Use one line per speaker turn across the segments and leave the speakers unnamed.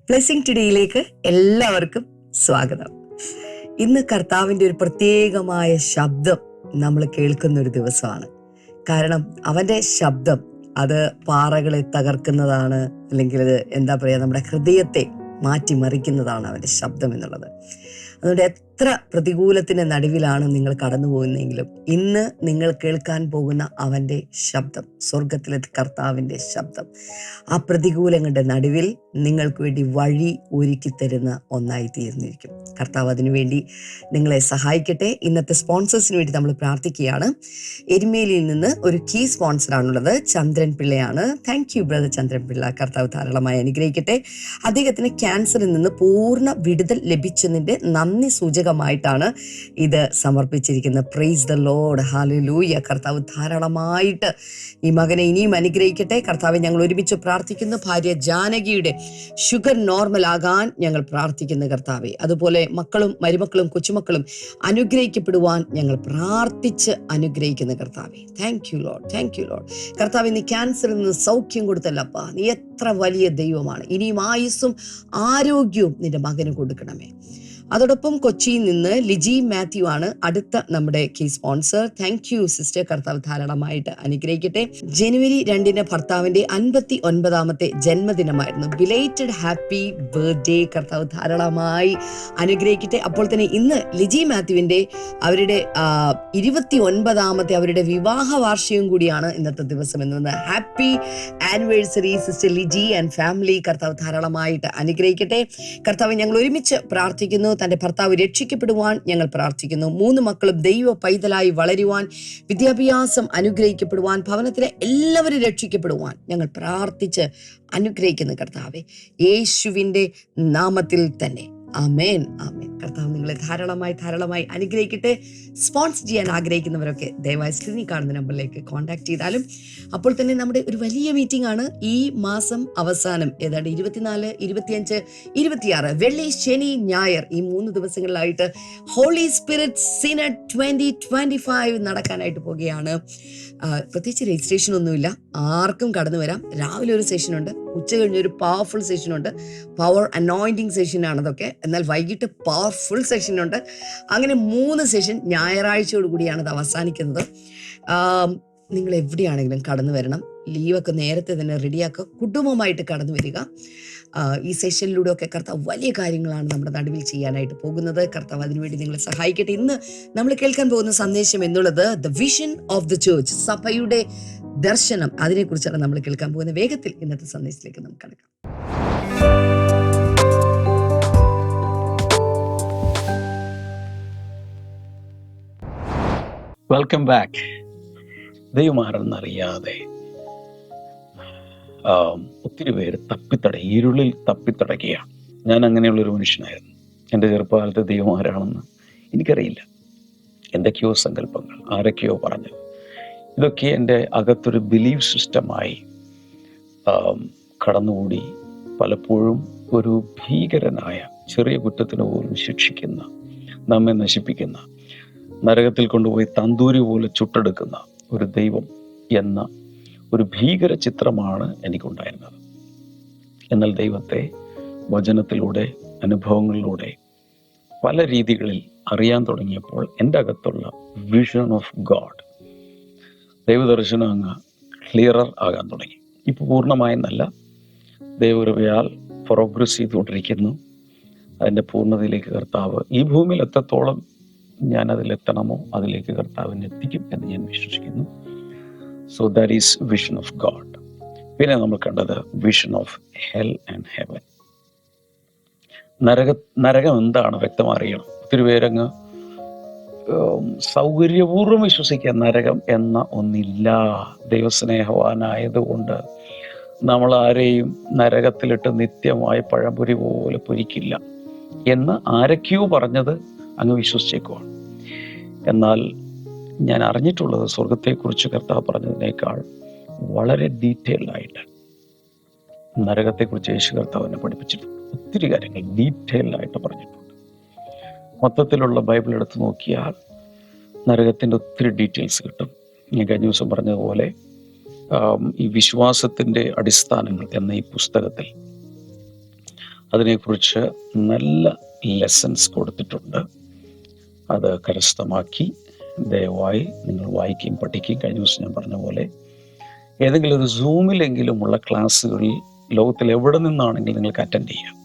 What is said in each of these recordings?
Blessing ടുഡേയിലേക്ക് എല്ലാവർക്കും സ്വാഗതം. ഇന്ന് കർത്താവിൻ്റെ ഒരു പ്രത്യേകമായ ശബ്ദം നമ്മൾ കേൾക്കുന്ന ഒരു ദിവസമാണ്. കാരണം അവൻ്റെ ശബ്ദം അത് പാറകളെ തകർക്കുന്നതാണ്, അല്ലെങ്കിൽ എന്താ പറയുക, നമ്മുടെ ഹൃദയത്തെ മാറ്റിമറിക്കുന്നതാണ് അവൻ്റെ ശബ്ദം എന്നുള്ളത്. അതുകൊണ്ട് എത്ര പ്രതികൂലത്തിൻ്റെ നടുവിലാണ് നിങ്ങൾ കടന്നു പോകുന്നതെങ്കിലും ഇന്ന് നിങ്ങൾ കേൾക്കാൻ പോകുന്ന അവൻ്റെ ശബ്ദം, സ്വർഗത്തിലെ കർത്താവിൻ്റെ ശബ്ദം, ആ പ്രതികൂലങ്ങളുടെ നടുവിൽ നിങ്ങൾക്ക് വേണ്ടി വഴി ഒരുക്കി തരുന്ന ഒന്നായി തീർന്നിരിക്കും. കർത്താവ് അതിനുവേണ്ടി നിങ്ങളെ സഹായിക്കട്ടെ. ഇന്നത്തെ സ്പോൺസേഴ്സിന് വേണ്ടി നമ്മൾ പ്രാർത്ഥിക്കുകയാണ്. എരുമേലിയിൽ നിന്ന് ഒരു കീ സ്പോൺസറാണുള്ളത്, ചന്ദ്രൻ പിള്ളയാണ്. Thank you brother Chandran Pillai. കർത്താവ് ധാരാളമായി അനുഗ്രഹിക്കട്ടെ. അദ്ദേഹത്തിന് ക്യാൻസറിൽ നിന്ന് പൂർണ്ണ വിടുതൽ ലഭിച്ചതിൻ്റെ നന്ദി സൂചകമായിട്ടാണ് ഇത് സമർപ്പിച്ചിരിക്കുന്നത്. Praise the lord, hallelujah. കർത്താവ് ധാരാളമായിട്ട് ഈ മകനെ ഇനിയും അനുഗ്രഹിക്കട്ടെ. കർത്താവെ, ഞങ്ങൾ ഒരുമിച്ച് പ്രാർത്ഥിക്കുന്നു. ഭാര്യ ജാനകിയുടെ ഷുഗർ നോർമൽ ആകാൻ ഞങ്ങൾ പ്രാർത്ഥിക്കുന്നു കർത്താവെ. അതുപോലെ മക്കളും മരുമക്കളും കൊച്ചുമക്കളും അനുഗ്രഹിക്കപ്പെടുവാൻ ഞങ്ങൾ പ്രാർത്ഥിച്ച് അനുഗ്രഹിക്കുന്ന കർത്താവെ. Thank you Lord, thank you Lord. കർത്താവെ, നീ ക്യാൻസറിൽ നിന്ന് സൗഖ്യം കൊടുത്തല്ലപ്പാ. നീ എത്ര വലിയ ദൈവമാണ്. ഇനിയും ആയുസ്സും ആരോഗ്യവും നിന്റെ മകന് കൊടുക്കണമേ. അതോടൊപ്പം കൊച്ചിയിൽ നിന്ന് ലിജി മാത്യു ആണ് അടുത്ത നമ്മുടെ key sponsor. Thank you sister. കർത്താവ് ധാരാളമായിട്ട് അനുഗ്രഹിക്കട്ടെ. ജനുവരി 2 ഭർത്താവിന്റെ 59ാമത്തെ ജന്മദിനമായിരുന്നു. Belated happy birthday. കർത്താവ് ധാരാളമായി അനുഗ്രഹിക്കട്ടെ. അപ്പോൾ തന്നെ ഇന്ന് ലിജി മാത്യുവിന്റെ അവരുടെ 29ാമത്തെ അവരുടെ വിവാഹ വാർഷികം കൂടിയാണ് ഇന്നത്തെ ദിവസം എന്നത്. Happy anniversary sister Liji and family. കർത്താവ് ധാരാളമായിട്ട് അനുഗ്രഹിക്കട്ടെ. കർത്താവ്, ഞങ്ങൾ ഒരുമിച്ച് പ്രാർത്ഥിക്കുന്നു. തന്റെ ഭർത്താവ് രക്ഷിക്കപ്പെടുവാൻ ഞങ്ങൾ പ്രാർത്ഥിക്കുന്നു. 3 മക്കളും ദൈവ പൈതലായി വളരുവാൻ, വിദ്യാഭ്യാസം അനുഗ്രഹിക്കപ്പെടുവാൻ, ഭവനത്തിലെ എല്ലാവരും രക്ഷിക്കപ്പെടുവാൻ ഞങ്ങൾ പ്രാർത്ഥിച്ച് അനുഗ്രഹിക്കുന്നു കർത്താവെ, യേശുവിന്റെ നാമത്തിൽ തന്നെ. ആമേൻ, ആമേൻ. കർത്താവ് നിങ്ങളെ ധാരാളമായി അനുഗ്രഹിക്കട്ടെ. സ്പോൺസർ ചെയ്യാൻ ആഗ്രഹിക്കുന്നവരൊക്കെ ദയവായി സ്ക്രീനിൽ കാണുന്ന നമ്പറിലേക്ക് കോൺടാക്ട് ചെയ്താലും. അപ്പോൾ തന്നെ നമ്മുടെ ഒരു വലിയ മീറ്റിംഗ് ആണ് ഈ മാസം അവസാനം, ഏതാണ്ട് 24, 25, 26 വെള്ളി, ശനി, ഞായർ ഈ 3 ദിവസങ്ങളിലായിട്ട് ഹോളി സ്പിരിറ്റ് സിനഡ് 2025 നടക്കാനായിട്ട് പോവുകയാണ്. പ്രത്യേകിച്ച് രജിസ്ട്രേഷൻ ഒന്നുമില്ല, ആർക്കും കടന്നു വരാം. രാവിലെ ഒരു സെഷനുണ്ട്, ഉച്ച കഴിഞ്ഞ് ഒരു പവർഫുൾ സെഷനുണ്ട്. പവർ അനോയിന്റിങ് സെഷനാണ് അതൊക്കെ. എന്നാൽ വൈകിട്ട് പവർഫുൾ സെഷനുണ്ട്. അങ്ങനെ 3 സെഷൻ ഞായറാഴ്ചയോട് കൂടിയാണ് അത് അവസാനിക്കുന്നത്. നിങ്ങൾ എവിടെയാണെങ്കിലും കടന്നു വരണം. ലീവൊക്കെ നേരത്തെ തന്നെ റെഡിയാക്കുക. കുടുംബമായിട്ട് കടന്നു വരിക. ഈ സെഷനിലൂടെ ഒക്കെ കർത്താവ് വലിയ കാര്യങ്ങളാണ് നമ്മുടെ നടുവിൽ ചെയ്യാനായിട്ട് പോകുന്നത്. കർത്താവ് അതിനുവേണ്ടി നിങ്ങളെ സഹായിക്കട്ടെ. ഇന്ന് നമ്മൾ കേൾക്കാൻ പോകുന്ന സന്ദേശം എന്നുള്ളത് the vision of the church, സഭയുടെ ദർശനം. അതിനെക്കുറിച്ചാണ് നമ്മൾ കേൾക്കാൻ പോകുന്നത്. വേഗത്തിൽ ഇന്നത്തെ സന്ദേശത്തിലേക്ക് നമുക്ക് കടക്കാം.
Welcome back. ദൈവമാരെന്നറിയാതെ ഒത്തിരി പേര് ഇരുളിൽ തപ്പിത്തടയ്ക്കുകയാണ്. ഞാൻ അങ്ങനെയുള്ളൊരു മനുഷ്യനായിരുന്നു. എൻ്റെ ചെറുപ്പകാലത്ത് ദൈവമാരാണെന്ന് എനിക്കറിയില്ല. എന്തൊക്കെയോ സങ്കല്പങ്ങൾ, ആരൊക്കെയോ പറഞ്ഞത്, ഇതൊക്കെ എൻ്റെ അകത്തൊരു ബിലീഫ് സിസ്റ്റമായി കടന്നുകൂടി പലപ്പോഴും ഒരു ഭീകരനായ, ചെറിയ കുറ്റത്തിന് പോലും ശിക്ഷിക്കുന്ന, നമ്മെ നശിപ്പിക്കുന്ന, നരകത്തിൽ കൊണ്ടുപോയി തന്തൂരി പോലെ ചുട്ടെടുക്കുന്ന ഒരു ദൈവം എന്ന ഒരു ഭീകര ചിത്രമാണ് എനിക്കുണ്ടായിരുന്നത്. എന്നാൽ ദൈവത്തെ വചനത്തിലൂടെ, അനുഭവങ്ങളിലൂടെ പല രീതികളിൽ അറിയാൻ തുടങ്ങിയപ്പോൾ എൻ്റെ അകത്തുള്ള വിഷൻ ഓഫ് ഗോഡ്, ദൈവദർശനം അങ്ങ് ക്ലിയറർ ആകാൻ തുടങ്ങി. ഇപ്പോൾ പൂർണ്ണമായെന്നല്ല, ദൈവകൃപയാൽ പ്രോഗ്രസ് ചെയ്തുകൊണ്ടിരിക്കുന്നു. അതിൻ്റെ പൂർണ്ണതയിലേക്ക് കർത്താവ് ഈ ഭൂമിയിൽ എത്രത്തോളം ഞാൻ അതിലെത്തണമോ അതിലേക്ക് കർത്താവിനെ എത്തിക്കും എന്ന് ഞാൻ വിശ്വസിക്കുന്നു. So that is vision of God. പിന്നെ നമ്മൾ കണ്ടത് vision of hell and heaven. നരകം എന്താണ് വ്യക്തമറിയണം. ഒത്തിരി പേരങ്ങ് സൗകര്യപൂർവ്വം വിശ്വസിക്കുക നരകം എന്ന ഒന്നില്ല. ദൈവസ്നേഹവാനായതുകൊണ്ട് നമ്മൾ ആരെയും നരകത്തിലിട്ട് നിത്യമായി പഴംപൊരി പോലെ പൊരിക്കില്ല എന്ന് ആരൊക്കെയോ പറഞ്ഞത് അങ്ങ് വിശ്വസിച്ചേക്കുവാണ്. എന്നാൽ ഞാൻ അറിഞ്ഞിട്ടുള്ളത് സ്വർഗത്തെക്കുറിച്ച് കർത്താവ് പറഞ്ഞതിനേക്കാൾ വളരെ ഡീറ്റെയിൽഡായിട്ട് നരകത്തെക്കുറിച്ച് യേശു കർത്താവ് എന്നെ പഠിപ്പിച്ചിട്ടുണ്ട്. ഒത്തിരി കാര്യങ്ങൾ ഡീറ്റെയിൽഡായിട്ട് പറഞ്ഞിട്ടുണ്ട്. മൊത്തത്തിലുള്ള ബൈബിൾ എടുത്ത് നോക്കിയാൽ നരകത്തിൻ്റെ ഒത്തിരി ഡീറ്റെയിൽസ് കിട്ടും. ഞാൻ കഴിഞ്ഞ ദിവസം പറഞ്ഞതുപോലെ ഈ വിശ്വാസത്തിൻ്റെ അടിസ്ഥാനങ്ങൾ എന്ന ഈ പുസ്തകത്തിൽ അതിനെക്കുറിച്ച് നല്ല ലെസൺസ് കൊടുത്തിട്ടുണ്ട്. അത് കരസ്ഥമാക്കി ദയവായി നിങ്ങൾ വായിക്കുകയും പഠിക്കുകയും കഴിഞ്ഞ ദിവസം ഞാൻ പറഞ്ഞ പോലെ ഏതെങ്കിലും ഒരു സൂമിലെങ്കിലുമുള്ള ക്ലാസ്സുകളിൽ ലോകത്തിൽ എവിടെ നിന്നാണെങ്കിലും നിങ്ങൾക്ക് അറ്റൻഡ് ചെയ്യാം.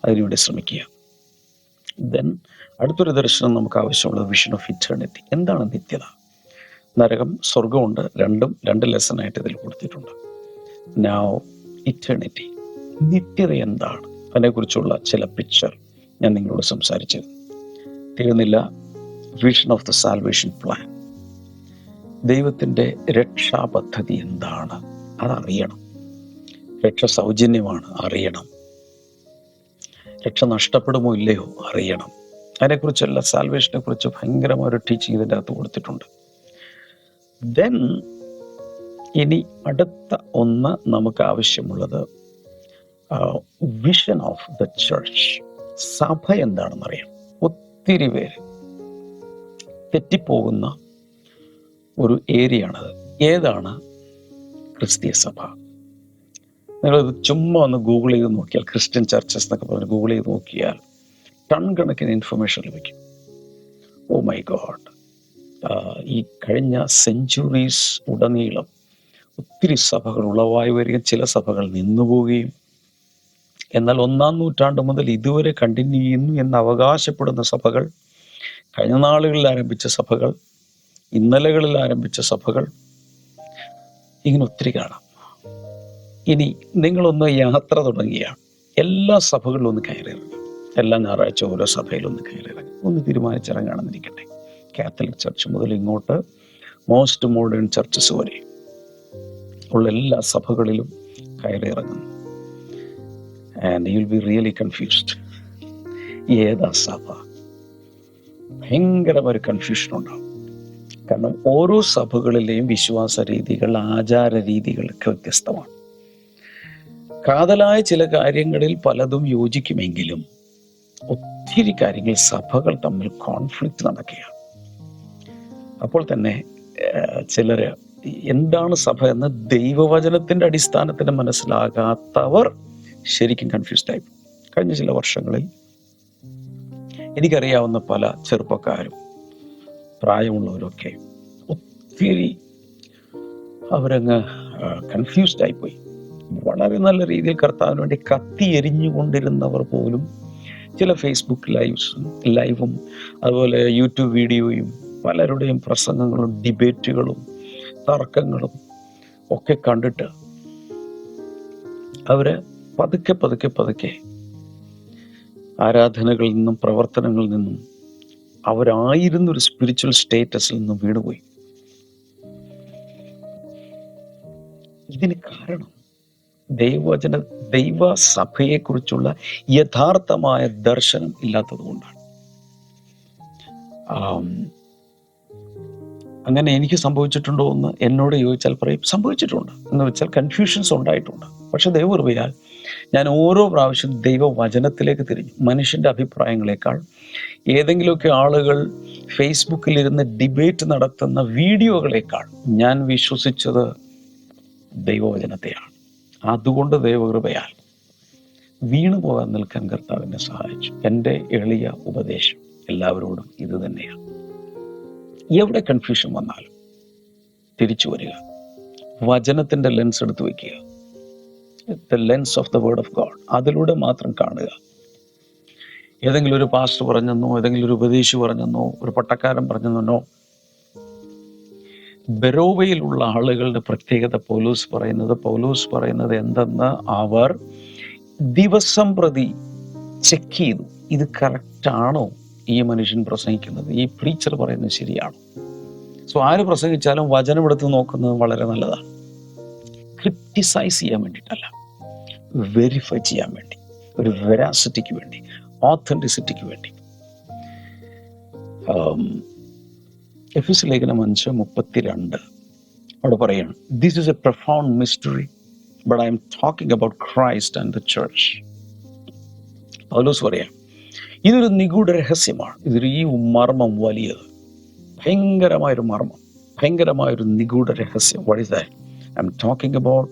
അതിനുവേണ്ടി ശ്രമിക്കുക. ദെൻ അടുത്തൊരു ദർശനം നമുക്ക് ആവശ്യമുള്ളത് വിഷൻ ഓഫ് ഇറ്റേണിറ്റി. എന്താണ് നിത്യത? നരകം, സ്വർഗമുണ്ട്. രണ്ട് ലെസണായിട്ട് ഇതിൽ കൊടുത്തിട്ടുണ്ട്. നൗ ഇറ്റേണിറ്റി, നിത്യത എന്താണ്? അതിനെക്കുറിച്ചുള്ള ചില പിക്ചർ ഞാൻ നിങ്ങളോട് സംസാരിച്ചത് തീർന്നില്ല. Vision of the salvation plan, ദൈവത്തിൻ്റെ രക്ഷാപദ്ധതി എന്താണ്? അതറിയണം. രക്ഷ സൗജന്യമാണ്, അറിയണം. രക്ഷ നഷ്ടപ്പെടുമോ ഇല്ലയോ, അറിയണം. അതിനെക്കുറിച്ചല്ല, സാൽവേഷനെ കുറിച്ച് ഭയങ്കരമായ ഒരു ടീച്ചിങ് ഇതിൻ്റെ അകത്ത് കൊടുത്തിട്ടുണ്ട്. ദെൻ ഇനി അടുത്ത ഒന്ന് നമുക്ക് ആവശ്യമുള്ളത് വിഷൻ ഓഫ് ദ ചർച്ച്. സഭ എന്താണെന്നറിയാം. ഒത്തിരി പേര് തെറ്റിപ്പോകുന്ന ഒരു ഏരിയയാണത്. ഏതാണ് ക്രിസ്തീയ സഭ? നിങ്ങളത് ചുമ്മാ ഒന്ന് ഗൂഗിൾ ചെയ്ത് നോക്കിയാൽ, ക്രിസ്ത്യൻ ചർച്ചസ് എന്നൊക്കെ പറഞ്ഞ് ഗൂഗിൾ ചെയ്ത് നോക്കിയാൽ ടൺ കണക്കിന് ഇൻഫർമേഷൻ ലഭിക്കും. ഓ മൈ ഗോഡ്, ഈ കഴിഞ്ഞ സെഞ്ചുറീസ് ഉടനീളം ഒത്തിരി സഭകൾ ഉളവായി വരികയും ചില സഭകൾ നിന്നുപോവുകയും എന്നാൽ 1-ാം നൂറ്റാണ്ട് മുതൽ ഇതുവരെ കണ്ടിന്യൂ ചെയ്യുന്നു എന്ന് അവകാശപ്പെടുന്ന സഭകൾ, കഴിഞ്ഞ നാളുകളിൽ ആരംഭിച്ച സഭകൾ, ഇന്നലകളിൽ ആരംഭിച്ച സഭകൾ, ഇങ്ങനെ ഒത്തിരി കാണാം. ഇനി നിങ്ങളൊന്ന് യാത്ര തുടങ്ങിയാണ്, എല്ലാ സഭകളിലും ഒന്ന് കയറിയിറങ്ങും. എല്ലാ ഞായറാഴ്ച ഓരോ സഭയിലൊന്ന് കയറിയിറങ്ങും. ഒന്ന് തീരുമാനിച്ചിറങ്ങാണെന്നിരിക്കട്ടെ. കാത്തലിക് ചർച്ച് മുതൽ ഇങ്ങോട്ട് മോസ്റ്റ് മോഡേൺ ചർച്ചസ് വരെ ഉള്ള എല്ലാ സഭകളിലും കയറിയിറങ്ങുന്നു. And you will be really confused. ഏതാ സഭ? ഭയങ്കരമായ ഒരു കൺഫ്യൂഷൻ ഉണ്ടാവും. കാരണം ഓരോ സഭകളിലെയും വിശ്വാസ രീതികൾ, ആചാര രീതികളൊക്കെ വ്യത്യസ്തമാണ്. കാതലായ ചില കാര്യങ്ങളിൽ പലതും യോജിക്കുമെങ്കിലും ഒത്തിരി കാര്യങ്ങൾ സഭകൾ തമ്മിൽ കോൺഫ്ലിക്റ്റ് നടക്കുകയാണ്. അപ്പോൾ തന്നെ ചിലര് എന്താണ് സഭ എന്ന് ദൈവവചനത്തിന്റെ അടിസ്ഥാനത്തിൽ മനസ്സിലാകാത്തവർ ശരിക്കും കൺഫ്യൂസ്ഡ് ആയി. കഴിഞ്ഞ ചില വർഷങ്ങളിൽ എനിക്കറിയാവുന്ന പല ചെറുപ്പക്കാരും പ്രായമുള്ളവരൊക്കെ ഒത്തിരി അവരങ്ങ് കൺഫ്യൂസ്ഡ് ആയിപ്പോയി. വളരെ നല്ല രീതിയിൽ കർത്താവിന് വേണ്ടി കത്തി എരിഞ്ഞുകൊണ്ടിരുന്നവർ പോലും ചില ഫേസ്ബുക്ക് ലൈവും അതുപോലെ യൂട്യൂബ് വീഡിയോയും പലരുടെയും പ്രസംഗങ്ങളും ഡിബേറ്റുകളും തർക്കങ്ങളും ഒക്കെ കണ്ടിട്ട് അവര് പതുക്കെ പതുക്കെ പതുക്കെ ആരാധനകളിൽ നിന്നും പ്രവർത്തനങ്ങളിൽ നിന്നും അവരായിരുന്ന ഒരു സ്പിരിച്വൽ സ്റ്റേറ്റസിൽ നിന്നും വീണുപോയി. ഇതിന് കാരണം ദൈവ സഭയെക്കുറിച്ചുള്ള യഥാർത്ഥമായ ദർശനം ഇല്ലാത്തത് കൊണ്ടാണ്. അങ്ങനെ എനിക്ക് സംഭവിച്ചിട്ടുണ്ടോ എന്ന് എന്നോട് ചോദിച്ചാൽ പറയും സംഭവിച്ചിട്ടുണ്ട്. എന്ന് വെച്ചാൽ കൺഫ്യൂഷൻസ് ഉണ്ടായിട്ടുണ്ട്. പക്ഷെ ദൈവകൃപയാൽ ഞാൻ ഓരോ പ്രാവശ്യം ദൈവവചനത്തിലേക്ക് തിരിഞ്ഞു. മനുഷ്യൻ്റെ അഭിപ്രായങ്ങളെക്കാൾ ഏതെങ്കിലുമൊക്കെ ആളുകൾ ഫേസ്ബുക്കിലിരുന്ന് ഡിബേറ്റ് നടത്തുന്ന വീഡിയോകളെക്കാൾ ഞാൻ വിശ്വസിച്ചത് ദൈവവചനത്തെയാണ്. അതുകൊണ്ട് ദൈവകൃപയാൽ വീണു പോകാൻ നിൽക്കാൻ കർത്താവ് എന്നെ സഹായിച്ചു. എൻ്റെ എളിയ ഉപദേശം എല്ലാവരോടും ഇത് തന്നെയാണ്. എവിടെ കൺഫ്യൂഷൻ വന്നാലും തിരിച്ചു വരിക, വചനത്തിൻ്റെ ലെൻസ് എടുത്ത് വയ്ക്കുക, the lens of the word of God, അതിലൂടെ മാത്രം കാണുക. ഏതെങ്കിലും ഒരു പാസ്റ്റർ പറഞ്ഞെന്നോ, ഏതെങ്കിലും ഒരു ഉപദേശി പറഞ്ഞെന്നോ, ഒരു പട്ടക്കാരൻ പറഞ്ഞെന്നോ. ബെരോവയിലുള്ള ആളുകളുടെ പ്രത്യേകത പൗലോസ് പറയുന്നത് എന്തെന്ന് അവർ ദിവസം പ്രതി ചെക്ക് ചെയ്തു. ഇത് കറക്റ്റാണോ ഈ മനുഷ്യൻ പ്രസംഗിക്കുന്നത്, ഈ പ്രീച്ചർ പറയുന്നത് ശരിയാണ്. സോ ആര് പ്രസംഗിച്ചാലും വചനം എടുത്ത് നോക്കുന്നത് വളരെ നല്ലതാണ്. ക്രിറ്റിസൈസ് ചെയ്യാൻ വേണ്ടിയിട്ടല്ല, വെരിഫൈ ചെയ്യാൻ വേണ്ടി, ഒരു വെറാസിറ്റിക്ക് വേണ്ടി, ഓത്തന്റിസിറ്റിക്ക് വേണ്ടി. എഫെസ്യ ലേഖനം 5:32 അവിടെ പറയാണ്, this is a profound mystery but I am talking about Christ and the church. Paulose പറയാം, ഇതൊരു നിഗൂഢ രഹസ്യമാണ്. ഈ മർമ്മം വലിയത്, ഭയങ്കരമായൊരു മർമ്മം, ഭയങ്കരമായൊരു നിഗൂഢ രഹസ്യം. What is that? I am talking about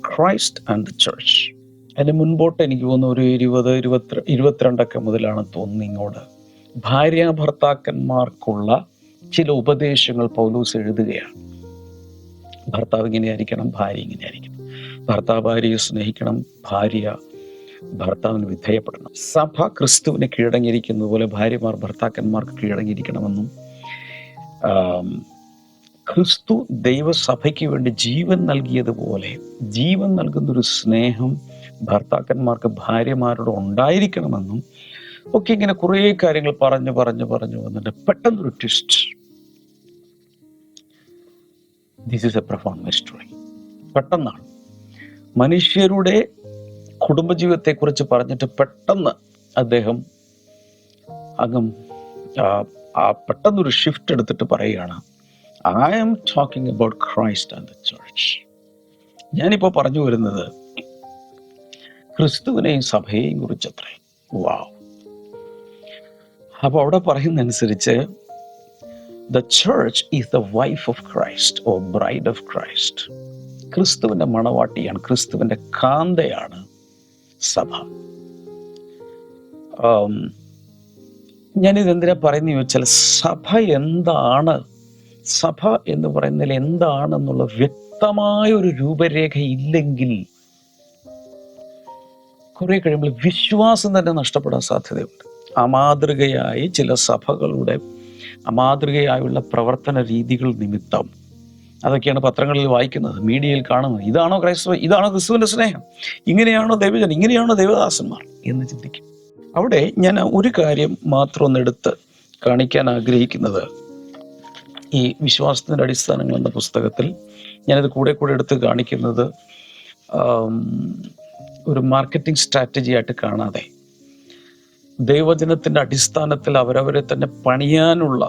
Christ and the church. അതിന് മുൻപോട്ട് എനിക്ക് തോന്നുന്നു ഒരു 22 മുതലാണ് തോന്നുന്നു ഇങ്ങോട്ട് ഭാര്യ ഭർത്താക്കന്മാർക്കുള്ള ചില ഉപദേശങ്ങൾ പൗലോസ് എഴുതുകയാണ്. ഭർത്താവ് ഇങ്ങനെയായിരിക്കണം, ഭാര്യ ഇങ്ങനെയായിരിക്കണം, ഭർത്താവ് ഭാര്യയെ സ്നേഹിക്കണം, ഭാര്യ ഭർത്താവിന് വിധേയപ്പെടണം, സഭ ക്രിസ്തുവിനെ കീഴടങ്ങിയിരിക്കുന്നത് പോലെ ഭാര്യമാർ ഭർത്താക്കന്മാർക്ക് കീഴടങ്ങിയിരിക്കണമെന്നും, ക്രിസ്തു ദൈവസഭയ്ക്ക് വേണ്ടി ജീവൻ നൽകിയതുപോലെ ജീവൻ നൽകുന്നൊരു സ്നേഹം ഭർത്താക്കന്മാർക്ക് ഭാര്യമാരോട് ഉണ്ടായിരിക്കണമെന്നും ഒക്കെ ഇങ്ങനെ കുറേ കാര്യങ്ങൾ പറഞ്ഞു വന്നിട്ട് പെട്ടെന്നൊരു twist. This is a profound mystery. പെട്ടെന്നാണ് മനുഷ്യരുടെ കുടുംബജീവിതത്തെക്കുറിച്ച് പറഞ്ഞിട്ട് പെട്ടെന്ന് അദ്ദേഹം പെട്ടെന്നൊരു ഷിഫ്റ്റ് എടുത്തിട്ട് പറയുകയാണ്, I am talking about Christ and the church. ഞാനിപ്പോൾ പറഞ്ഞു വരുന്നത് ക്രിസ്തുവിനെയും സഭയെയും കുറിച്ചത്രേ. വാവ്. അപ്പോൾ അവിടെ പറയുന്നതനുസരിച്ച് the church is the wife of Christ or bride of Christ. ക്രിസ്തുവിൻ്റെ മണവാട്ടിയാണ്, ക്രിസ്തുവിൻ്റെ കാന്തയാണ് സഭ. ഞാനിതെന്തിനാ പറയുന്നത് ചോദിച്ചാൽ, സഭ എന്താണ്, സഭ എന്ന് പറയുന്നതിൽ എന്താണെന്നുള്ള വ്യക്തമായ ഒരു രൂപരേഖ ഇല്ലെങ്കിൽ കുറെ കഴിയുമ്പോൾ വിശ്വാസം തന്നെ നഷ്ടപ്പെടാൻ സാധ്യതയുണ്ട്. അമാതൃകയായി ചില സഭകളുടെ അമാതൃകയായുള്ള പ്രവർത്തന രീതികൾ നിമിത്തം, അതൊക്കെയാണ് പത്രങ്ങളിൽ വായിക്കുന്നത്, മീഡിയയിൽ കാണുന്നത്. ഇതാണോ ക്രിസ്തുവിന്റെ സ്നേഹം? ഇങ്ങനെയാണോ ദൈവജനം? ഇങ്ങനെയാണോ ദൈവദാസന്മാർ എന്ന് ചിന്തിക്കും. അവിടെ ഞാൻ ഒരു കാര്യം മാത്രം ഒന്നെടുത്ത് കാണിക്കാൻ ആഗ്രഹിക്കുന്നത്, ഈ വിശ്വാസത്തിൻ്റെ അടിസ്ഥാനങ്ങൾ എന്ന പുസ്തകത്തിൽ ഞാനത് കൂടെ എടുത്ത് കാണിക്കുന്നത് ഒരു മാർക്കറ്റിംഗ് സ്ട്രാറ്റജി ആയിട്ട് കാണാതെ ദൈവജനത്തിൻ്റെ അടിസ്ഥാനത്തിൽ അവരവരെ തന്നെ പണിയാനുള്ള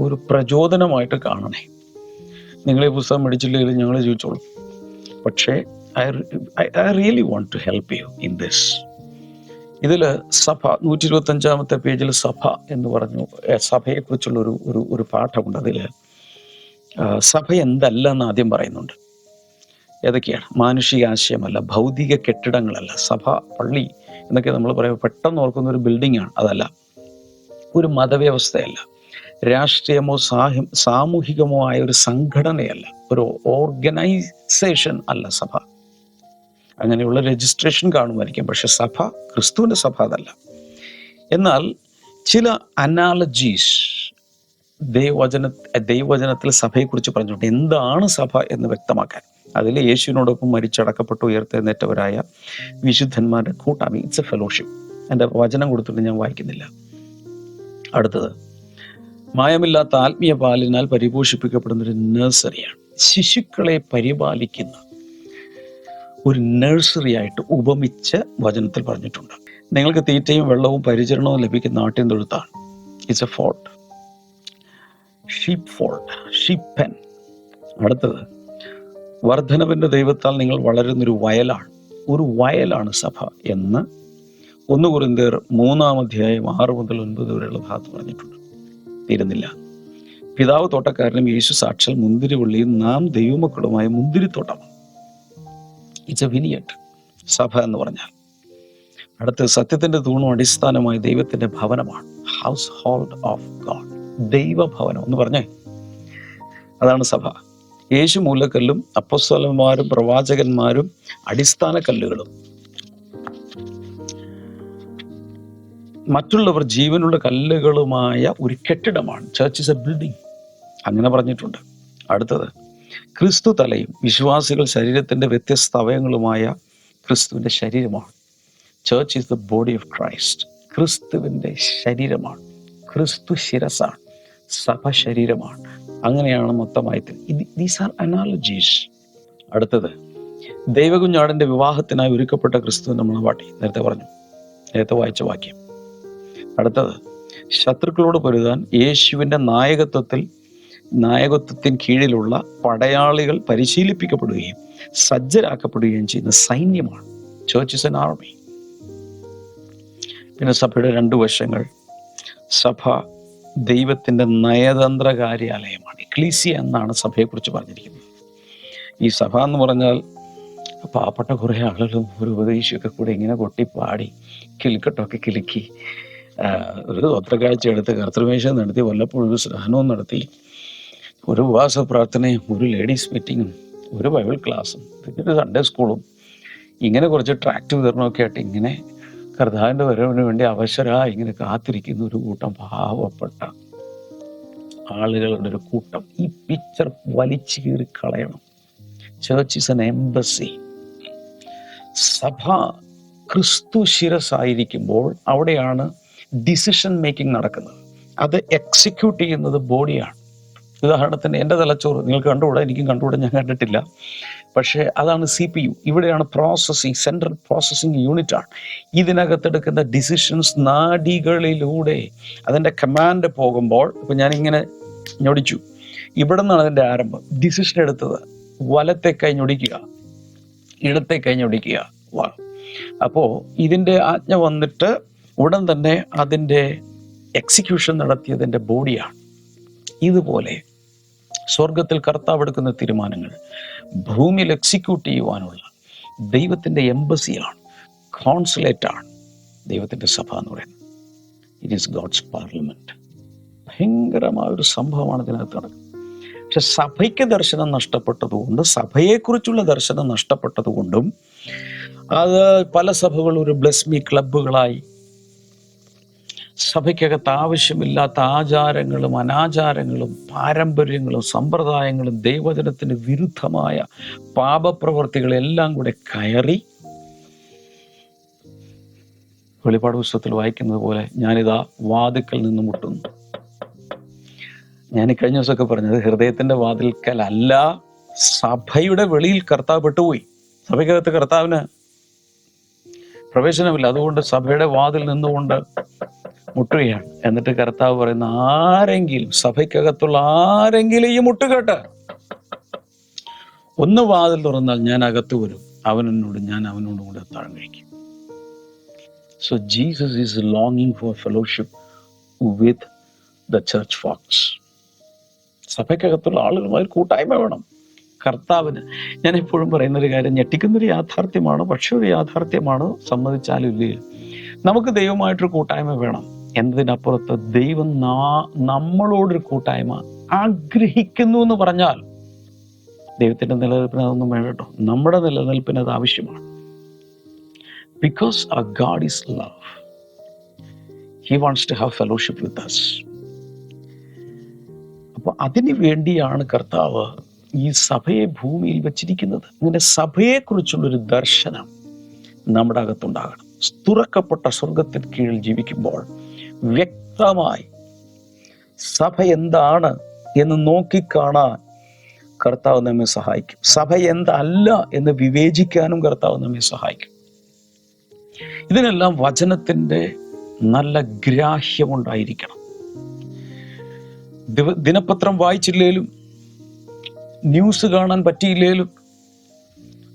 ഒരു പ്രചോദനമായിട്ട് കാണണേ. നിങ്ങൾ ഈ പുസ്തകം മേടിച്ചില്ലെങ്കിൽ ഞങ്ങൾ ചോദിച്ചോളൂ. പക്ഷേ I really want to help you in this. ഇതിൽ സഭ 125 പേജിൽ സഭ എന്ന് പറഞ്ഞു, സഭയെക്കുറിച്ചുള്ള ഒരു പാഠമുണ്ട്. അതിൽ സഭ എന്തല്ലെന്ന് ആദ്യം പറയുന്നുണ്ട്. ഏതൊക്കെയാണ്? മാനുഷിക ആശയമല്ല, ഭൗതിക കെട്ടിടങ്ങളല്ല. സഭ, പള്ളി എന്നൊക്കെ നമ്മൾ പറയുമ്പോൾ പെട്ടെന്ന് ഓർക്കുന്ന ഒരു ബിൽഡിംഗ് ആണ്. അതല്ല. ഒരു മതവ്യവസ്ഥയല്ല, രാഷ്ട്രീയമോ സാമൂഹികമോ ആയ ഒരു സംഘടനയല്ല, ഒരു ഓർഗനൈസേഷൻ അല്ല സഭ. അങ്ങനെയുള്ള രജിസ്ട്രേഷൻ കാണുമായിരിക്കും, പക്ഷെ സഭ, ക്രിസ്തുവിൻ്റെ സഭ അതല്ല. എന്നാൽ ചില അനാലജീസ് ദൈവവചനത്തിൽ സഭയെക്കുറിച്ച് പറഞ്ഞിട്ടുണ്ട്. എന്താണ് സഭ എന്ന് വ്യക്തമാക്കാൻ. അതിൽ യേശുവിനോടൊപ്പം മരിച്ചടക്കപ്പെട്ട് ഉയർത്തെഴുന്നേറ്റവരായ വിശുദ്ധന്മാരുടെ കൂട്ടായ്മ. It's A fellowship. എൻ്റെ വചനം കൊടുത്തിട്ട് ഞാൻ വായിക്കുന്നില്ല. അടുത്തത്, മായമില്ലാത്ത ആത്മീയ പാലിനാൽ പരിപോഷിപ്പിക്കപ്പെടുന്നൊരു നഴ്സറിയാണ്. ശിശുക്കളെ പരിപാലിക്കുന്ന ഒരു നഴ്സറി ആയിട്ട് ഉപമിച്ച് വചനത്തിൽ പറഞ്ഞിട്ടുണ്ട്. നിങ്ങൾക്ക് തീറ്റയും വെള്ളവും പരിചരണവും ലഭിക്കുന്ന ആട്ടിൻ തൊഴുത്താണ്. It's a fold, sheep fold, sheep pen. അടുത്തത്, വർദ്ധനവിൻ്റെ ദൈവത്താൽ നിങ്ങൾ വളരുന്നൊരു വയലാണ്. ഒരു വയലാണ് സഭ എന്ന് 1 കൊരിന്ത്യർ 3:6-9 വരെയുള്ള ഭാഗത്ത് പറഞ്ഞിട്ടുണ്ട്. തീരുന്നില്ല. പിതാവ് തോട്ടക്കാരനും യേശു സാക്ഷാൽ മുന്തിരിവള്ളിയും നാം ദൈവമക്കളുമായ മുന്തിരിത്തോട്ടമാണ്. ഇറ്റ്സ് എ വിനിയഡ്, സഭ എന്ന് പറഞ്ഞാൽ. അടുത്ത്, സത്യത്തിന്റെ തൂണും അടിസ്ഥാനമായ ദൈവത്തിന്റെ ഭവനമാണ്. Household of God. ദൈവഭവനം എന്ന് പറഞ്ഞേ, അതാണ് സഭ. യേശു മൂലക്കല്ലും അപ്പോസ്തലന്മാരും പ്രവാചകന്മാരും അടിസ്ഥാന കല്ലുകളും, മറ്റുള്ളവർ ജീവനുള്ള കല്ലുകളുമായ ഒരു കെട്ടിടമാണ്. ചർച്ച് ഇസ് എ ബിൽഡിംഗ്, അങ്ങനെ പറഞ്ഞിട്ടുണ്ട്. അടുത്തത്, ക്രിസ്തു തലയും വിശ്വാസികൾ ശരീരത്തിന്റെ വ്യത്യസ്ത അവയവങ്ങളുമായ ക്രിസ്തുവിന്റെ ശരീരമാണ്. Church is the body of Christ. ക്രിസ്തുവിന്റെ ശരീരമാണ്. ക്രിസ്തു ശിരസാണ്, സഭ ശരീരമാണ്. അങ്ങനെയാണ് മൊത്തമായി. These are analogies. അടുത്തത്, ദൈവകുഞ്ഞാടിന്റെ വിവാഹത്തിനായി ഒരുക്കപ്പെട്ട ക്രിസ്തുവിന്റെ മണവാട്ടി. നേരത്തെ പറഞ്ഞു, നേരത്തെ വായിച്ച വാക്യം. അടുത്തത്, ശത്രുക്കളോട് പൊരുതാൻ യേശുവിന്റെ നായകത്വത്തിന് കീഴിലുള്ള പടയാളികൾ പരിശീലിപ്പിക്കപ്പെടുകയും സജ്ജരാക്കപ്പെടുകയും ചെയ്യുന്ന സൈന്യമാണ്. Church is an army. പിന്നെ സഭയുടെ 2 വശങ്ങൾ. സഭ ദൈവത്തിന്റെ നയതന്ത്ര കാര്യാലയമാണ്. എക്ലീസിയ എന്നാണ് സഭയെക്കുറിച്ച് പറഞ്ഞിരിക്കുന്നത്. ഈ സഭ എന്ന് പറഞ്ഞാൽ പാവപ്പെട്ട കുറേ ആളുകളും ഒരു ഉപദേശിയൊക്കെ കൂടെ ഇങ്ങനെ കൊട്ടിപ്പാടി കിലുക്കട്ടൊക്കെ കിലുക്കി ഒരു സ്വത്രക്കാഴ്ച എടുത്ത് കർത്തൃമേശ നടത്തി, വല്ലപ്പോഴും ഒരു സ്നാനവും നടത്തി, ഒരു ഉപവാസ പ്രാർത്ഥനയും, ഒരു ലേഡീസ് മീറ്റിങ്ങും, ഒരു ബൈബിൾ ക്ലാസ്സും, പിന്നെ ഒരു സൺഡേ സ്കൂളും, ഇങ്ങനെ കുറച്ച് ട്രാക്ട് വിതരണമൊക്കെ ആയിട്ട് ഇങ്ങനെ കർത്താവിൻ്റെ വരവിന് വേണ്ടി അവശരായി ഇങ്ങനെ കാത്തിരിക്കുന്ന ഒരു കൂട്ടം പാവപ്പെട്ട ആളുകളുടെ ഒരു കൂട്ടം. ഈ പിക്ചർ വലിച്ചു കീറി കളയണം. Church is an embassy. സഭ ക്രിസ്തു ശിരസായിരിക്കുമ്പോൾ അവിടെയാണ് ഡിസിഷൻ മേക്കിംഗ് നടക്കുന്നത്. അത് എക്സിക്യൂട്ട് ചെയ്യുന്നത് ബോഡിയാണ്. ഉദാഹരണത്തിന് എൻ്റെ തലച്ചോറ് നിങ്ങൾക്ക് കണ്ടുകൂടാ, എനിക്കും കണ്ടുകൂടാ, ഞാൻ കണ്ടിട്ടില്ല. പക്ഷേ അതാണ് CPU. ഇവിടെയാണ് പ്രോസസ്സിങ്, സെൻട്രൽ പ്രോസസ്സിങ് യൂണിറ്റ് ആണ്. ഇതിനകത്തെടുക്കുന്ന ഡിസിഷൻസ് നാഡികളിലൂടെ അതിൻ്റെ കമാൻഡ് പോകുമ്പോൾ, ഇപ്പം ഞാനിങ്ങനെ ഞൊടിച്ചു, ഇവിടെ നിന്നാണ് അതിൻ്റെ ആരംഭം. ഡിസിഷൻ എടുത്തത് വലത്തെ കൈ ഞൊടിക്കുക, ഇടത്തെ കൈ ഞൊടിക്കുക. അപ്പോൾ ഇതിൻ്റെ ആജ്ഞ വന്നിട്ട് ഉടൻ തന്നെ അതിൻ്റെ എക്സിക്യൂഷൻ നടത്തിയതിൻ്റെ ബോഡിയാണ്. ഇതുപോലെ സ്വർഗത്തിൽ കർത്താവ് എടുക്കുന്ന തീരുമാനങ്ങൾ ഭൂമിയിൽ എക്സിക്യൂട്ട് ചെയ്യുവാനുള്ള ദൈവത്തിൻ്റെ എംബസിയാണ്, കോൺസുലേറ്റാണ് ദൈവത്തിൻ്റെ സഭ എന്ന് പറയുന്നത്. It is God's parliament. ഭയങ്കരമായൊരു സംഭവമാണ് ഇതിനകത്ത് നടക്കുന്നത്. പക്ഷെ സഭയ്ക്ക് ദർശനം നഷ്ടപ്പെട്ടതുകൊണ്ട്, സഭയെക്കുറിച്ചുള്ള ദർശനം നഷ്ടപ്പെട്ടതുകൊണ്ടും, അത് പല സഭകളും ഒരു ബ്ലെസ് മീ ക്ലബ്ബുകളായി, സഭയ്ക്കകത്ത് ആവശ്യമില്ലാത്ത ആചാരങ്ങളും അനാചാരങ്ങളും പാരമ്പര്യങ്ങളും സമ്പ്രദായങ്ങളും ദൈവജനത്തിന് വിരുദ്ധമായ പാപപ്രവർത്തികളെല്ലാം കൂടെ കയറി, വെളിപ്പാട് പുസ്തകത്തിൽ വായിക്കുന്നത് പോലെ, ഞാനിതാ വാതിൽക്കൽ നിന്ന് മുട്ടുന്നു. ഞാൻ കഴിഞ്ഞ ദിവസമൊക്കെ പറഞ്ഞത്, ഹൃദയത്തിന്റെ വാതിൽക്കലല്ല, സഭയുടെ വെളിയിൽ കർത്താവ് പെട്ടുപോയി. സഭയ്ക്കകത്ത് കർത്താവിന് പ്രവേശനമില്ല. അതുകൊണ്ട് സഭയുടെ വാതിൽ നിന്നുകൊണ്ട് മുട്ടുകയാണ്. എന്നിട്ട് കർത്താവ് പറയുന്ന, ആരെങ്കിലും സഭയ്ക്കകത്തുള്ള ആരെങ്കിലും ഈ മുട്ടുകേട്ട് ഒന്ന് വാതിൽ തുറന്നാൽ ഞാൻ അകത്ത് വരും, അവനോട് ഞാൻ അവനോടും കൂടെ അത്താഴം കഴിക്കും. സോ ജീസസ് ഈസ് ലോങ്ങിങ് for fellowship with the church folks. സഭയ്ക്കകത്തുള്ള ആളുകളുമായി കൂട്ടായ്മ വേണം കർത്താവിന്. ഞാൻ എപ്പോഴും പറയുന്നൊരു കാര്യം, ഞെട്ടിക്കുന്നൊരു യാഥാർത്ഥ്യമാണ്, പക്ഷെ ഒരു യാഥാർത്ഥ്യമാണ്, സമ്മതിച്ചാലും ഇല്ലയോ. നമുക്ക് ദൈവമായിട്ടൊരു കൂട്ടായ്മ വേണം. എന്നതിനപ്പുറത്ത് ദൈവം നമ്മളോടൊരു കൂട്ടായ്മ ആഗ്രഹിക്കുന്നു എന്ന് പറഞ്ഞാൽ, ദൈവത്തിന്റെ നിലനിൽപ്പിന് അതൊന്നും വേണ്ട കേട്ടോ. നമ്മുടെ നിലനിൽപ്പിന് അത് ആവശ്യമാണ്. Because our God is love. He wants to have fellowship with us. അപ്പോൾ അതിനു വേണ്ടിയാണ് കർത്താവ് ഈ സഭയെ ഭൂമിയിൽ വെച്ചിരിക്കുന്നത്. ഇങ്ങനെ സഭയെക്കുറിച്ചുള്ളൊരു ദർശനം നമ്മുടെ അകത്തുണ്ടാകണം. തുറക്കപ്പെട്ട സ്വർഗത്തിന് കീഴിൽ ജീവിക്കുമ്പോൾ വ്യക്തമായി സഭ എന്താണ് എന്ന് നോക്കിക്കാണാൻ കർത്താവ് നമ്മെ സഹായിക്കും. സഭ എന്തല്ല എന്ന് വിവേചിക്കാനും കർത്താവ് നമ്മെ സഹായിക്കും. ഇതിനെല്ലാം വചനത്തിന്റെ നല്ല ഗ്രാഹ്യമുണ്ടായിരിക്കണം. ദിനപത്രം വായിച്ചില്ലേലും, ന്യൂസ് കാണാൻ പറ്റിയില്ലേലും,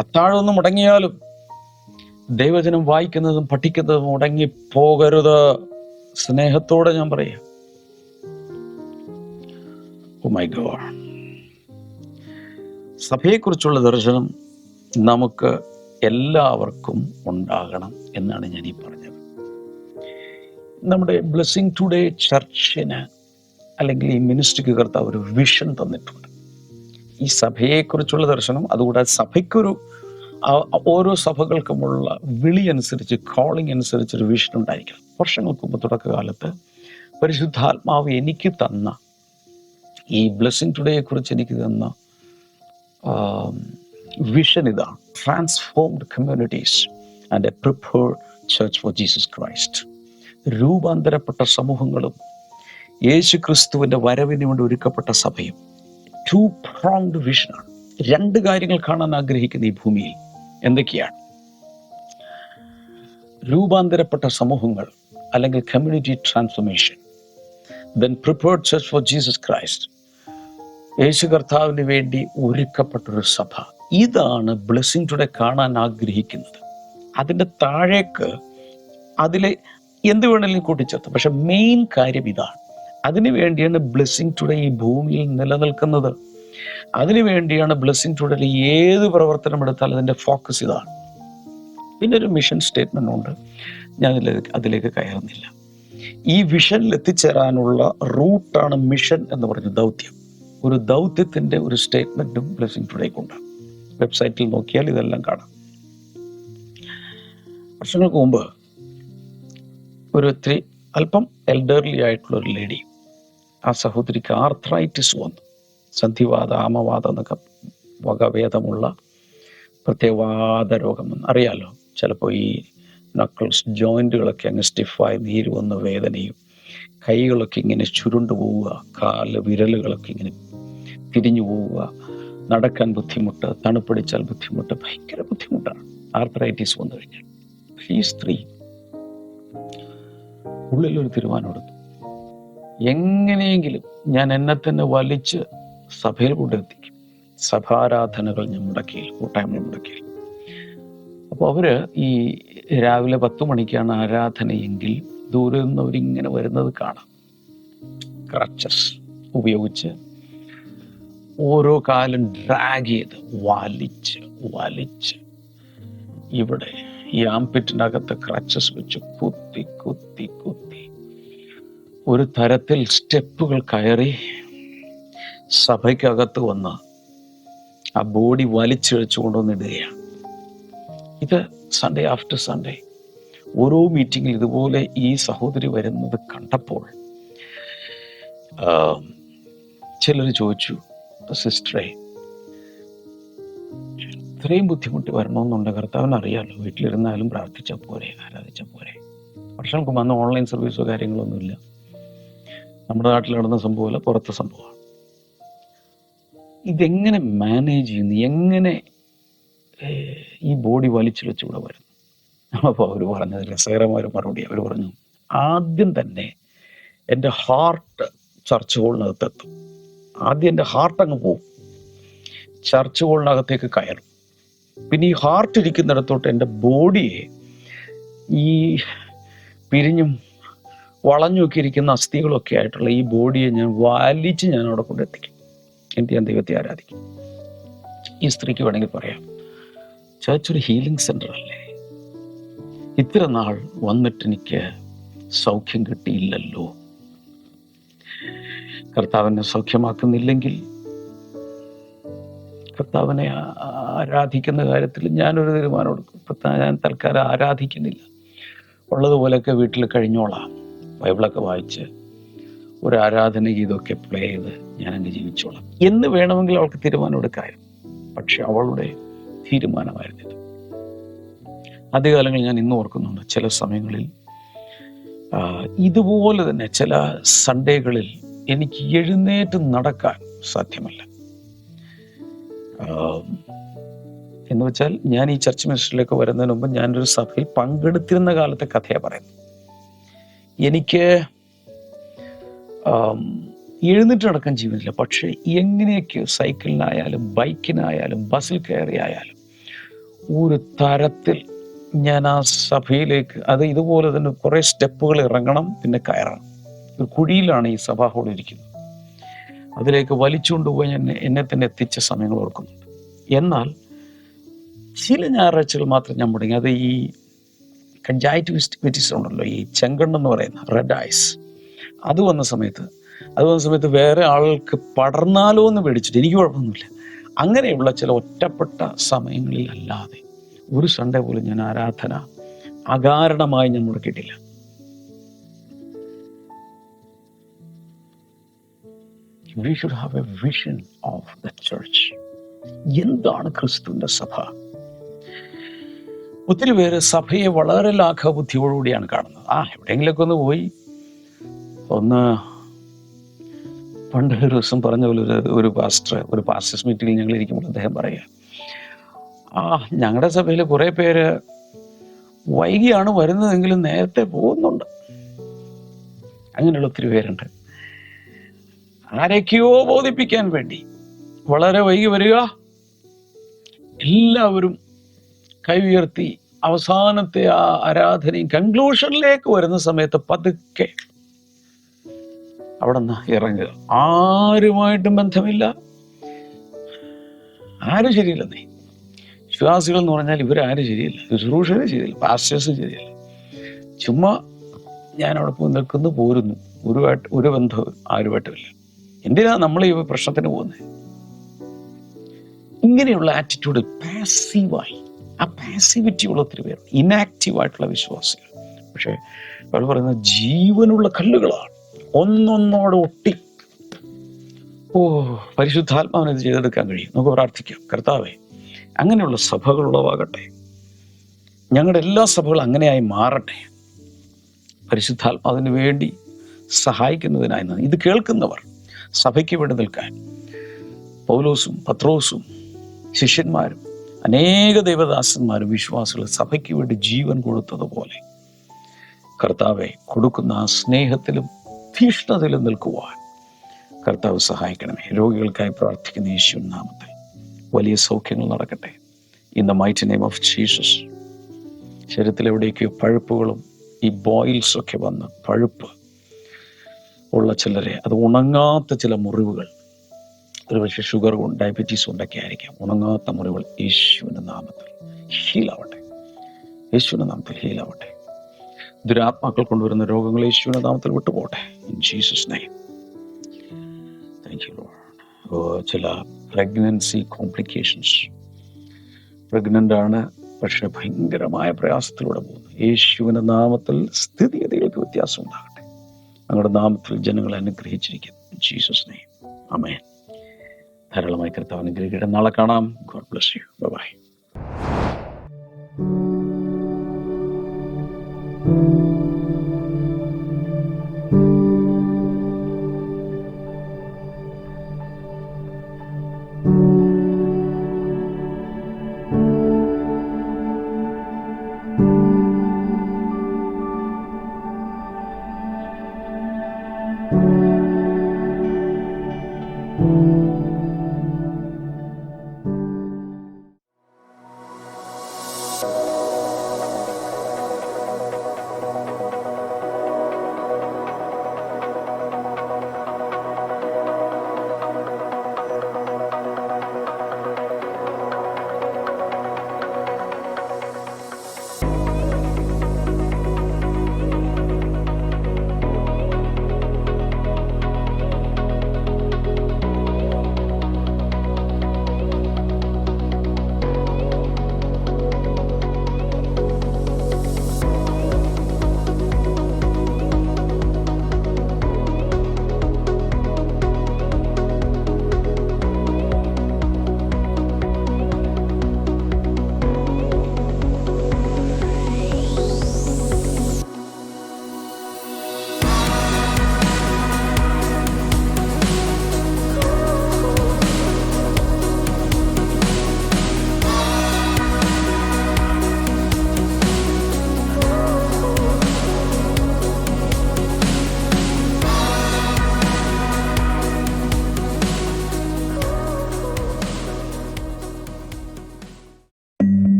അത്താഴമൊന്നും മുടങ്ങിയാലും ദൈവജനം വായിക്കുന്നതും പഠിക്കുന്നതും മുടങ്ങി പോകരുത്. സ്നേഹത്തോടെ ഞാൻ പറയാം. ഓ മൈ ഗോഡ്, സഭയെക്കുറിച്ചുള്ള ദർശനം നമുക്ക് എല്ലാവർക്കും ഉണ്ടാകണം എന്നാണ് ഞാൻ ഈ പറഞ്ഞത്. നമ്മുടെ ബ്ലെസ്സിങ് ടുഡേ ചർച്ചിന് അല്ലെങ്കിൽ ഈ മിനിസ്ട്രിക്ക് കർത്താവ് ഒരു വിഷൻ തന്നിട്ടുണ്ട്. ഈ സഭയെക്കുറിച്ചുള്ള ദർശനം, അതുകൂടാതെ സഭയ്ക്കൊരു ഓരോ സഭകൾക്കുമുള്ള വിളി അനുസരിച്ച്, കോളിംഗ് അനുസരിച്ച് ഒരു വിഷൻ ഉണ്ടായിരിക്കണം. വർഷങ്ങൾക്ക് മുമ്പ് തുടക്കകാലത്ത് പരിശുദ്ധാത്മാവ് എനിക്ക് തന്ന ഈ ബ്ലെസ്സിങ് ടുഡേയെ കുറിച്ച് എനിക്ക് തന്ന വിഷൻ ഇതാണ്: transformed communities and a prepared church for Jesus Christ. രൂപാന്തരപ്പെട്ട സമൂഹങ്ങളും യേശു ക്രിസ്തുവിൻ്റെ വരവിന് വേണ്ടി ഒരുക്കപ്പെട്ട സഭയും. 2-pronged വിഷനാണ്. 2 കാര്യങ്ങൾ കാണാൻ ആഗ്രഹിക്കുന്ന ഈ ഭൂമിയിൽ എന്തൊക്കെയാണ്? രൂപാന്തരപ്പെട്ട സമൂഹങ്ങൾ, അല്ലെങ്കിൽ community transformation. Then prepared church for Jesus Christ, യേശു കർത്താവിന് വേണ്ടി ഒരുക്കപ്പെട്ടൊരു സഭ. ഇതാണ് ബ്ലെസ്സിംഗ് ടുഡേ കാണാൻ ആഗ്രഹിക്കുന്നത്. അതിൻ്റെ താഴേക്ക് അതിലെ എന്ത് വേണമെങ്കിലും കൂട്ടിച്ചേർത്ത്, പക്ഷെ മെയിൻ കാര്യം ഇതാണ്. അതിനു വേണ്ടിയാണ് ബ്ലെസ്സിംഗ് ടുഡേ ഈ ഭൂമിയിൽ നിലനിൽക്കുന്നത്. അതിനു വേണ്ടിയാണ് ബ്ലെസ്സിംഗ് ടുഡേയിൽ ഏത് പ്രവർത്തനം എടുത്താലും അതിൻ്റെ ഫോക്കസ് ഇതാണ്. പിന്നെ ഒരു മിഷൻ സ്റ്റേറ്റ്മെൻ്റ് ഉണ്ട്, ഞാൻ അതിലേക്ക് കയറുന്നില്ല. ഈ വിഷനിൽ എത്തിച്ചേരാനുള്ള റൂട്ടാണ് മിഷൻ എന്ന് പറഞ്ഞ ദൗത്യം. ഒരു ദൗത്യത്തിൻ്റെ ഒരു സ്റ്റേറ്റ്മെൻറ്റും ബ്ലെസ്സിംഗ് ടുഡേക്കുണ്ട്. വെബ്സൈറ്റിൽ നോക്കിയാൽ ഇതെല്ലാം കാണാം. വർഷങ്ങൾക്ക് മുമ്പ് ഒരു അല്പം എൽഡർലി ആയിട്ടുള്ള ഒരു ലേഡി, ആ സഹോദരിക്ക് ആർത്രൈറ്റിസ് വന്നു. സന്ധിവാത, ആമവാദം എന്നൊക്കെ വകഭേദമുള്ള പ്രത്യേകവാദ രോഗം വന്നു. അറിയാലോ, ചിലപ്പോൾ ഈ നക്കിൾസ് ജോയിൻറ്റുകളൊക്കെ അങ്ങ് സ്റ്റിഫായി നീര് വന്ന് വേദനയും, കൈകളൊക്കെ ഇങ്ങനെ ചുരുണ്ടു പോവുക, കാല് വിരലുകളൊക്കെ ഇങ്ങനെ തിരിഞ്ഞു പോവുക, നടക്കാൻ ബുദ്ധിമുട്ട്, തണുപ്പടിച്ചാൽ ബുദ്ധിമുട്ട്, ഭയങ്കര ബുദ്ധിമുട്ടാണ് ആർത്രൈറ്റിസ് വന്നു കഴിഞ്ഞാൽ. ഈ സ്ത്രീ ഉള്ളിലൊരു തീരുമാനമെടുത്തു, എങ്ങനെയെങ്കിലും ഞാൻ എന്നെ തന്നെ വലിച്ച് സഭയിൽ കൊണ്ടെത്തിക്കും. സഭാരാധനകൾ ഞാൻ മുടക്കിയിൽ, കൂട്ടായ്മ മുടക്കിയിൽ. അപ്പോൾ അവര് ഈ രാവിലെ 10 മണിക്കാണ് ആരാധനയെങ്കിൽ ദൂരെ നിന്ന് അവരിങ്ങനെ വരുന്നത് കാണാം. ക്രച്ചസ് ഉപയോഗിച്ച് ഓരോ കാലം ഡ്രാഗ് ചെയ്ത് വലിച്ച് ഇവിടെ ഈ ആംപിറ്റിനകത്ത് ക്രച്ചസ് വെച്ച് കുത്തി ഒരു തരത്തിൽ സ്റ്റെപ്പുകൾ കയറി സഭയ്ക്കകത്ത് വന്ന് ആ ബോഡി വലിച്ചിഴച്ചു കൊണ്ടുവന്നിടുകയാണ്. ഇത് സൺഡേ ആഫ്റ്റർ സൺഡേ ഓരോ മീറ്റിങ്ങിൽ ഇതുപോലെ ഈ സഹോദരി വരുന്നത് കണ്ടപ്പോൾ ചിലർ ചോദിച്ചു, സിസ്റ്ററെ, ഇത്രയും ബുദ്ധിമുട്ടി വരണമെന്നുണ്ട്, കർത്താവിന് അറിയാമല്ലോ, വീട്ടിലിരുന്നാലും പ്രാർത്ഥിച്ചാൽ പോരെ, ആരാധിച്ചാൽ പോരെ. വർഷങ്ങൾക്ക് വന്ന് ഓൺലൈൻ സർവീസോ കാര്യങ്ങളൊന്നുമില്ല. നമ്മുടെ നാട്ടിൽ നടന്ന സംഭവമല്ല, പുറത്തെ സംഭവമാണ്. ഇതെങ്ങനെ മാനേജ് ചെയ്യുന്നു, എങ്ങനെ ഈ ബോഡി വലിച്ചിഴച്ചുകൂടെ വരുന്നു? അപ്പോൾ അവർ പറഞ്ഞത് രസകരമായ ഒരു മറുപടി. അവർ പറഞ്ഞു, ആദ്യം തന്നെ എൻ്റെ ഹാർട്ട് ചർച്ച് ഹോളിനകത്തെത്തും. ആദ്യം എൻ്റെ ഹാർട്ട് അങ്ങ് പോവും, ചർച്ച് ഹോളിനകത്തേക്ക് കയറും. പിന്നെ ഈ ഹാർട്ട് ഇരിക്കുന്നിടത്തോട്ട് എൻ്റെ ബോഡിയെ, ഈ പിരിഞ്ഞും വളഞ്ഞൊക്കെ ഇരിക്കുന്ന അസ്ഥികളൊക്കെ ആയിട്ടുള്ള ഈ ബോഡിയെ ഞാൻ അവിടെ കൊണ്ടെത്തിക്കും. എന്നിട്ട് ഞാൻ ദൈവത്തെ ആരാധിക്കും. ഈ സ്ത്രീക്ക് വേണമെങ്കിൽ പറയാം, ചർച്ച് ഒരു ഹീലിംഗ് സെൻ്റർ അല്ലേ, ഇത്ര നാൾ വന്നിട്ട് എനിക്ക് സൗഖ്യം കിട്ടിയില്ലല്ലോ. കർത്താവിനെ സൗഖ്യമാക്കുന്നില്ലെങ്കിൽ കർത്താവിനെ ആരാധിക്കുന്ന കാര്യത്തിൽ ഞാനൊരു തീരുമാനം എടുക്കും. ഞാൻ തൽക്കാലം ആരാധിക്കുന്നില്ല, ഉള്ളതുപോലെയൊക്കെ വീട്ടിൽ കഴിഞ്ഞോളാം, ബൈബിളൊക്കെ വായിച്ച് ഒരു ആരാധന ഗീതമൊക്കെ പ്ലേ ചെയ്ത് ഞാനങ്ങ് ജീവിച്ചോളാം എന്ന് വേണമെങ്കിൽ അവൾക്ക് തീരുമാനം എടുക്കായിരുന്നു. പക്ഷെ അവളുടെ തീരുമാനമായിരുന്നില്ല. ആദ്യകാലങ്ങളിൽ ഞാൻ ഇന്ന് ഓർക്കുന്നുണ്ട്, ചില സമയങ്ങളിൽ ഇതുപോലെ തന്നെ ചില സൺഡേകളിൽ എനിക്ക് എഴുന്നേറ്റ് നടക്കാൻ സാധ്യമല്ല. എന്ന് വെച്ചാൽ, ഞാൻ ഈ ചർച്ച് മിനിസ്റ്ററിലേക്ക് വരുന്നതിന് മുമ്പ് ഞാനൊരു സഭയിൽ പങ്കെടുത്തിരുന്ന കാലത്തെ കഥയാണ് പറയുന്നത്. എനിക്ക് എഴുന്നേറ്റ് നടക്കാൻ ജീവനില്ല. പക്ഷേ എങ്ങനെയൊക്കെ സൈക്കിളിനായാലും ബൈക്കിനായാലും ബസ്സിൽ കയറിയായാലും ഒരു തരത്തിൽ ഞാൻ ആ സഭയിലേക്ക്, അത് ഇതുപോലെ തന്നെ കുറേ സ്റ്റെപ്പുകൾ ഇറങ്ങണം, പിന്നെ കയറണം. ഒരു കുഴിയിലാണ് ഈ സഭാ ഹോൾ ഇരിക്കുന്നത്. അതിലേക്ക് വലിച്ചുകൊണ്ടുപോയി എന്നെ തന്നെ എത്തിച്ച സമയങ്ങൾ ഓർക്കുന്നുണ്ട്. എന്നാൽ ചില ഞായറാഴ്ചകൾ മാത്രം ഞാൻ മുടങ്ങി. അത് ഈ കൺജൈറ്റിവിറ്റിസ് ഉണ്ടല്ലോ, ഈ ചെങ്കണ്ണെന്ന് പറയുന്ന റെഡ് ഐസ്, അത് വന്ന സമയത്ത് വേറെ ആൾക്ക് പടർന്നാലോ എന്ന് പേടിച്ചിട്ട്, എനിക്ക് കുഴപ്പമൊന്നുമില്ല, അങ്ങനെയുള്ള ചില ഒറ്റപ്പെട്ട സമയങ്ങളിൽ അല്ലാതെ ഒരു സൺഡേ പോലും ഞാൻ ആരാധന അകാരണമായി ഞാൻ മുടക്കിയിട്ടില്ല. We should have a vision of the church. എന്താണ് ക്രിസ്തുവിന്റെ സഭ? ഒത്തിരി പേര് സഭയെ വളരെ ലാഘവബുദ്ധിയോടുകൂടിയാണ് കാണുന്നത്. എവിടെയെങ്കിലൊക്കെ ഒന്ന് പോയി ഒന്ന് പണ്ട് ഒരു ദിവസം പറഞ്ഞ പോലെ ഒരു പാസ്റ്റേഴ്സ് മീറ്റിംഗിൽ ഞങ്ങൾ ഇരിക്കുമ്പോൾ അദ്ദേഹം പറയുക, ഞങ്ങളുടെ സഭയിൽ കുറെ പേര് വൈകിയാണ് വരുന്നതെങ്കിലും നേരത്തെ പോകുന്നുണ്ട്. അങ്ങനെയുള്ള ഒത്തിരി പേരുണ്ട്. ആരൊക്കെയോ ബോധിപ്പിക്കാൻ വേണ്ടി വളരെ വൈകി വരിക, എല്ലാവരും കൈ ഉയർത്തി അവസാനത്തെ ആ ആരാധനയും കൺക്ലൂഷനിലേക്ക് വരുന്ന സമയത്ത് പതുക്കെ അവിടെ നിന്ന് ഇറങ്ങുക. ആരുമായിട്ടും ബന്ധമില്ല, ആരും ശരിയില്ലെന്നേ. വിശ്വാസികൾ എന്ന് പറഞ്ഞാൽ ഇവരാരും ശരിയില്ല, ശുശ്രൂഷകർ ശരിയില്ല, പാസ്റ്റേഴ്സ് ശരിയല്ല. ചുമ്മാ ഞാൻ അവിടെ പോയി നിൽക്കുന്നു, പോരുന്നു, ഒരു ബന്ധവും ആരുമായിട്ടുമില്ല. എന്തിനാ നമ്മൾ ഈ പ്രശ്നത്തിന് പോകുന്നത്? ഇങ്ങനെയുള്ള ആറ്റിറ്റ്യൂഡ് പാസീവായി, ആ പാസിവിറ്റി ഉള്ള ഒത്തിരി പേർ, ഇനാക്റ്റീവായിട്ടുള്ള വിശ്വാസികൾ. പക്ഷേ അവർ പറയുന്നത് ജീവനുള്ള കല്ലുകളാണ്, ഒന്നൊന്നോട് ഒട്ടി. പരിശുദ്ധാത്മാവിനെ ഇത് ചെയ്തെടുക്കാൻ കഴിയും. നമുക്ക് പ്രാർത്ഥിക്കാം, കർത്താവേ അങ്ങനെയുള്ള സഭകൾ ഉളവാകട്ടെ, ഞങ്ങളുടെ എല്ലാ സഭകളും അങ്ങനെയായി മാറട്ടെ. പരിശുദ്ധാത്മാവിന് വേണ്ടി സഹായിക്കുന്നതിനായി ഇത് കേൾക്കുന്നവർ സഭയ്ക്ക് വേണ്ടി നിൽക്കാൻ പൗലോസും പത്രോസും ശിഷ്യന്മാരും അനേക ദൈവദാസന്മാരും വിശ്വാസികൾ സഭയ്ക്ക് വേണ്ടി ജീവൻ കൊടുത്തതുപോലെ കർത്താവെ കൊടുക്കുന്ന ആ സ്നേഹത്തിലും തീഷ്ണതയിലും നിൽക്കുവാൻ കർത്താവ് സഹായിക്കണമേ. രോഗികൾക്കായി പ്രാർത്ഥിക്കുന്ന യേശുവിൻ നാമത്തിൽ വലിയ സൗഖ്യങ്ങൾ നടക്കട്ടെ. In the mighty name of Jesus. ശരീരത്തിൽ എവിടേക്കോ പഴുപ്പുകളും ഈ ബോയിൽസൊക്കെ വന്ന് പഴുപ്പ് ഉള്ള ചിലരെ, അത് ഉണങ്ങാത്ത ചില മുറിവുകൾ, ഒരുപക്ഷെ ഷുഗർ കൊണ്ട് ഡയബറ്റീസ് കൊണ്ടൊക്കെ ആയിരിക്കാം, ഉണങ്ങാത്ത മുറിവുകൾ യേശുവിൻ്റെ നാമത്തിൽ ഹീലാവട്ടെ, യേശുവിൻ്റെ നാമത്തിൽ ഹീലാവട്ടെ. ദുരാത്മാക്കൾ കൊണ്ടുവരുന്ന രോഗങ്ങൾ യേശുവിൻ്റെ നാമത്തിൽ വിട്ടുപോട്ടെ. In Jesus name. Thank you lord. ചില പ്രഗ്നൻസി കോംപ്ലിക്കേഷൻസ്, പ്രഗ്നൻ്റ് ആണ് പക്ഷെ ഭയങ്കരമായ പ്രയാസത്തിലൂടെ പോകുന്നു. യേശുവിൻ്റെ നാമത്തിൽ സ്ഥിതിഗതികൾക്ക് വ്യത്യാസം ഉണ്ടാകട്ടെ. ഞങ്ങളുടെ നാമത്തിൽ ജനങ്ങളെ അനുഗ്രഹിച്ചിരിക്കുന്നു. Jesus name. ആമേൻ. ധാരാളമായി കർത്താവ് അനുഗ്രഹിക്കട്ടെ. നാളെ കാണാം. God bless you. ബൈ.